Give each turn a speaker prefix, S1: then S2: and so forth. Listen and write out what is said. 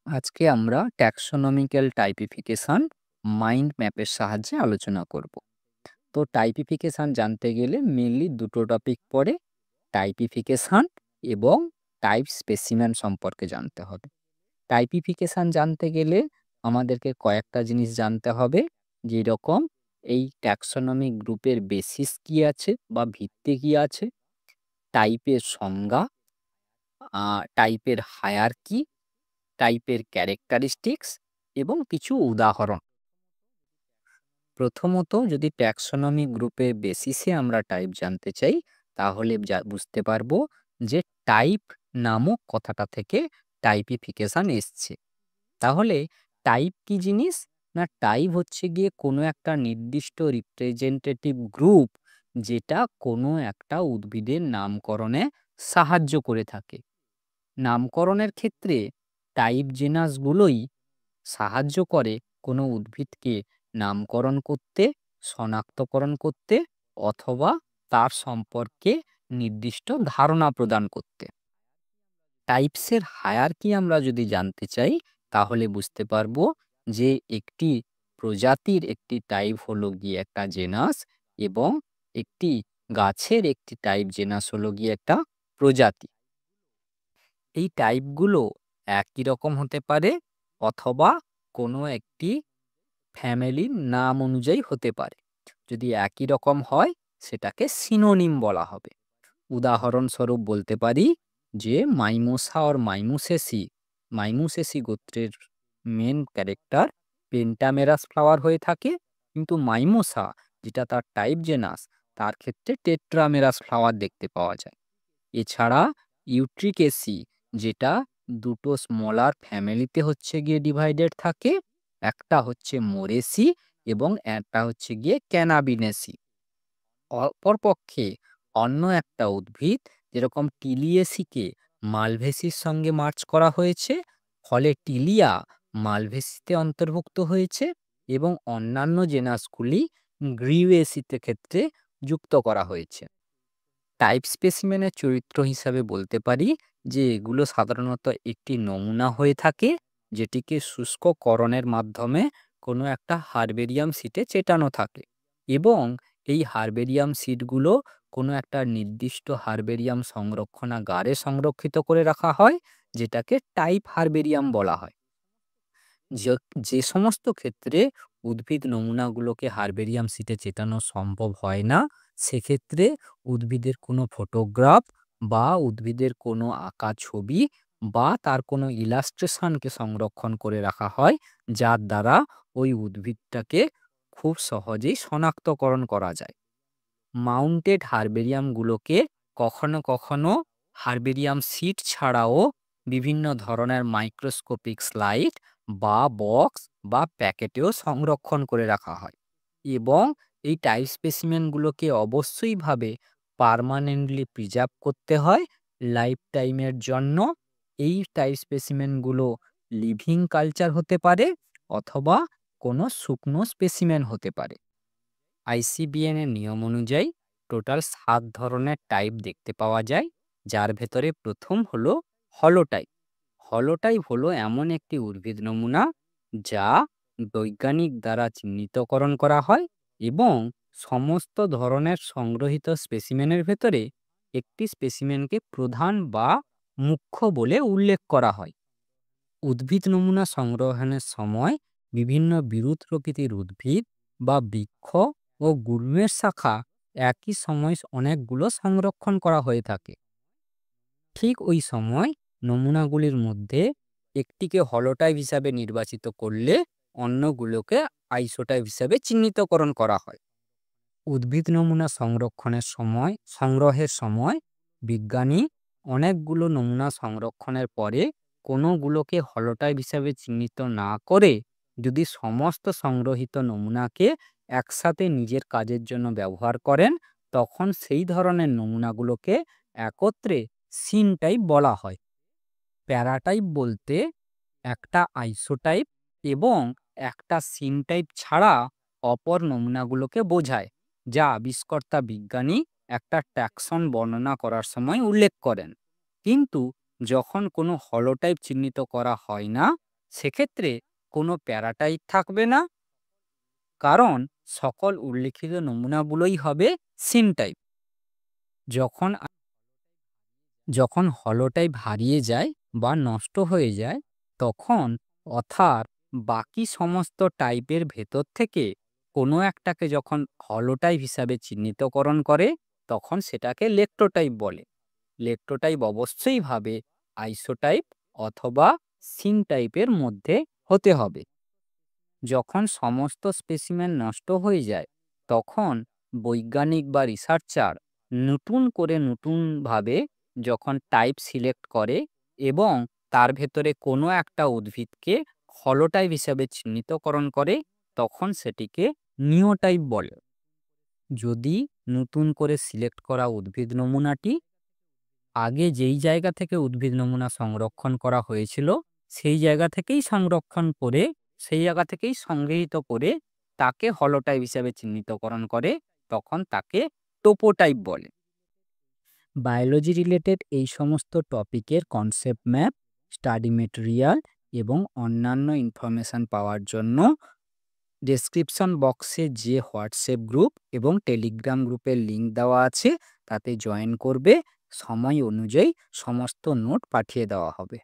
S1: আজকে আমরা taxonomical টাইপিফিকেশন mind ম্যাপের সাহায্যে আলোচনা করব। তো টাইপিফিকেশন জানতে গেলে মেনলি দুটো টপিক পড়ে, টাইপিফিকেশন এবং টাইপ স্পেসিমেন সম্পর্কে জানতে হবে। টাইপিফিকেশন জানতে গেলে আমাদেরকে কয়েকটা জিনিস জানতে হবে, যেরকম এই ট্যাক্সোনমিক গ্রুপের বেসিস কি আছে বা ভিত্তি কি আছে, টাইপের সংজ্ঞা, টাইপের হায়ারকি, টাইপের ক্যারেক্টারিস্টিক্স এবং কিছু উদাহরণ। প্রথমত, যদি ট্যাক্সোনমি গ্রুপের বেসিসে আমরা টাইপ জানতে চাই, তাহলে বুঝতে পারবো যে টাইপ নামক কথাটা থেকে টাইপিফিকেশন এসছে। তাহলে টাইপ কি জিনিস? না, টাইপ হচ্ছে গিয়ে কোনো একটা নির্দিষ্ট রিপ্রেজেন্টেটিভ গ্রুপ, যেটা কোনো একটা উদ্ভিদের নামকরণে সাহায্য করে থাকে। নামকরণের ক্ষেত্রে টাইপ জেনাসগুলোই সাহায্য করে কোনো উদ্ভিদকে নামকরণ করতে, শনাক্তকরণ করতে অথবা তার সম্পর্কে নির্দিষ্ট ধারণা প্রদান করতে। টাইপসের হায়ারকি আমরা যদি জানতে চাই, তাহলে বুঝতে পারবো যে একটি প্রজাতির একটি টাইপ হলো গিয়ে একটা জেনাস, এবং একটি গাছের একটি টাইপ জেনাস হলো গিয়ে একটা প্রজাতি। এই টাইপগুলো একই রকম হতে পারে অথবা কোনো একটি ফ্যামিলির নাম অনুযায়ী হতে পারে। যদি একই রকম হয়, সেটাকে সিনোনিম বলা হবে। উদাহরণস্বরূপ বলতে পারি যে মাইমোসা অর মাইমুসেসি গোত্রের মেন ক্যারেক্টার পেন্টামেরাস ফ্লাওয়ার হয়ে থাকে, কিন্তু মাইমোসা, যেটা তার টাইপ জেনাস, তার ক্ষেত্রে টেট্রামেরাস ফ্লাওয়ার দেখতে পাওয়া যায়। এছাড়া ইউট্রিকেসি, যেটা দুটো স্মলার ফ্যামিলিতে হচ্ছে গিয়ে ডিভাইডেড থাকে, একটা হচ্ছে মোরেসি এবং একটা হচ্ছে গিয়ে ক্যানাবিনেসি। অপরপক্ষে অন্য একটা উদ্ভিদ, যেরকম টিলিয়েসিকে মালভেসির সঙ্গে মার্চ করা হয়েছে, ফলে টিলিয়া মালভেসিতে অন্তর্ভুক্ত হয়েছে এবং অন্যান্য জেনাসগুলি গ্রিউয়েসিতে ক্ষেত্রে যুক্ত করা হয়েছে। টাইপ স্পেসিমেনের চরিত্র হিসাবে বলতে পারি যে এগুলো সাধারণত একটি নমুনা হয়ে থাকে, যেটিকে শুষ্ককরণের মাধ্যমে কোনো একটা হার্বেরিয়াম শিটে চেটানো থাকে, এবং এই হার্বেরিয়াম শিটগুলো কোনো একটা নির্দিষ্ট হার্বেরিয়াম সংরক্ষণাগারে সংরক্ষিত করে রাখা হয়, যেটাকে টাইপ হার্বেরিয়াম বলা হয়। যে যে সমস্ত ক্ষেত্রে উদ্ভিদ নমুনাগুলোকে হার্বেরিয়াম শিটে চেটানো সম্ভব হয় না, সেক্ষেত্রে উদ্ভিদের কোনো ফটোগ্রাফ বা উদ্ভিদের কোনো আঁকা ছবি বা তার কোনো ইলাস্ট্রেশনকে সংরক্ষণ করে রাখা হয়, যার দ্বারা ওই উদ্ভিদটাকে খুব সহজেই শনাক্তকরণ করা যায়। মাউন্টেড হার্বেরিয়ামগুলোকে কখনো কখনো হার্বেরিয়াম সিট ছাড়াও বিভিন্ন ধরনের মাইক্রোস্কোপিক স্লাইড বা বক্স বা প্যাকেটেও সংরক্ষণ করে রাখা হয়, এবং এই টাইপ স্পেসিমেনগুলোকে অবশ্যইভাবে পার্মানেন্টলি প্রিজার্ভ করতে হয় লাইফ টাইমের জন্য। এই টাইপ স্পেসিমেনগুলো লিভিং কালচার হতে পারে অথবা কোনো শুকনো স্পেসিমেন হতে পারে। আইসিবিএন এর নিয়ম অনুযায়ী টোটাল 7 ধরনের টাইপ দেখতে পাওয়া যায়, যার ভেতরে প্রথম হলো হলোটাইপ। হলোটাইপ হলো এমন একটি উদ্ভিদ নমুনা যা বৈজ্ঞানিক দ্বারা চিহ্নিতকরণ করা হয়, এবং সমস্ত ধরনের সংগ্রহীত স্পেসিমেনের ভেতরে একটি স্পেসিমেনকে প্রধান বা মুখ্য বলে উল্লেখ করা হয়। উদ্ভিদ নমুনা সংগ্রহণের সময় বিভিন্ন বিরুৎ প্রকৃতির উদ্ভিদ বা বৃক্ষ ও গুল্মের শাখা একই সময় অনেকগুলো সংরক্ষণ করা হয়ে থাকে। ঠিক ওই সময় নমুনাগুলির মধ্যে একটিকে হলোটাইপ হিসাবে নির্বাচিত করলে অন্যগুলোকে আইসোটাইপ হিসাবে চিহ্নিতকরণ করা হয়। উদ্ভিদ নমুনা সংগ্রহের সময় বিজ্ঞানী অনেকগুলো নমুনা সংরক্ষণের পরে কোনোগুলোকে হলোটাইপ হিসাবে চিহ্নিত না করে, যদি সমস্ত সংগ্রহীত নমুনাকে একসাথে নিজের কাজের জন্য ব্যবহার করেন, তখন সেই ধরনের নমুনাগুলোকে একত্রে সিনটাইপ বলা হয়। প্যারাটাইপ বলতে একটা আইসোটাইপ এবং একটা সিনটাইপ ছাড়া অপর নমুনাগুলোকে বোঝায়, যা আবিষ্কর্তা বিজ্ঞানী একটা ট্যাক্সন বর্ণনা করার সময় উল্লেখ করেন। কিন্তু যখন কোনো হলোটাইপ চিহ্নিত করা হয় না, সেক্ষেত্রে কোনো প্যারাটাইপ থাকবে না, কারণ সকল উল্লিখিত নমুনাগুলোই হবে সিন টাইপ। যখন যখন হলোটাইপ হারিয়ে যায় বা নষ্ট হয়ে যায়, তখন অর্থাৎ বাকি সমস্ত টাইপের ভেতর থেকে কোনো একটাকে যখন হলোটাইপ হিসাবে চিহ্নিতকরণ করে, তখন সেটাকে লেক্টোটাইপ বলে। লেক্টোটাইপ অবশ্যই ভাবে আইসোটাইপ অথবা সিন টাইপের মধ্যে হতে হবে। যখন সমস্ত স্পেসিমেন নষ্ট হয়ে যায়, তখন বৈজ্ঞানিক বা রিসার্চার নতুনভাবে যখন টাইপ সিলেক্ট করে এবং তার ভেতরে কোনো একটা উদ্ভিদকে হলোটাইপ হিসাবে চিহ্নিতকরণ করে, তখন সেটিকে নিওটাইপ বলে। যদি নতুন করে সিলেক্ট করা উদ্ভিদ নমুনাটি আগে যেই জায়গা থেকে উদ্ভিদ নমুনা সংরক্ষণ করা হয়েছিল, সেই জায়গা থেকেই সংরক্ষণ করে, সেই জায়গা থেকেই সংগৃহীত করে তাকে হলোটাইপ হিসাবে চিহ্নিতকরণ করে, তখন তাকে টোপোটাইপ বলে। বায়োলজি রিলেটেড এই সমস্ত টপিকের কনসেপ্ট ম্যাপ, স্টাডি মেটেরিয়াল এবং অন্যান্য ইনফরমেশান পাওয়ার জন্য ডেসক্রিপশন বক্সে যে হোয়াটসঅ্যাপ গ্রুপ এবং টেলিগ্রাম গ্রুপের লিঙ্ক দেওয়া আছে, তাতে জয়েন করবে। সময় অনুযায়ী সমস্ত নোট পাঠিয়ে দেওয়া হবে।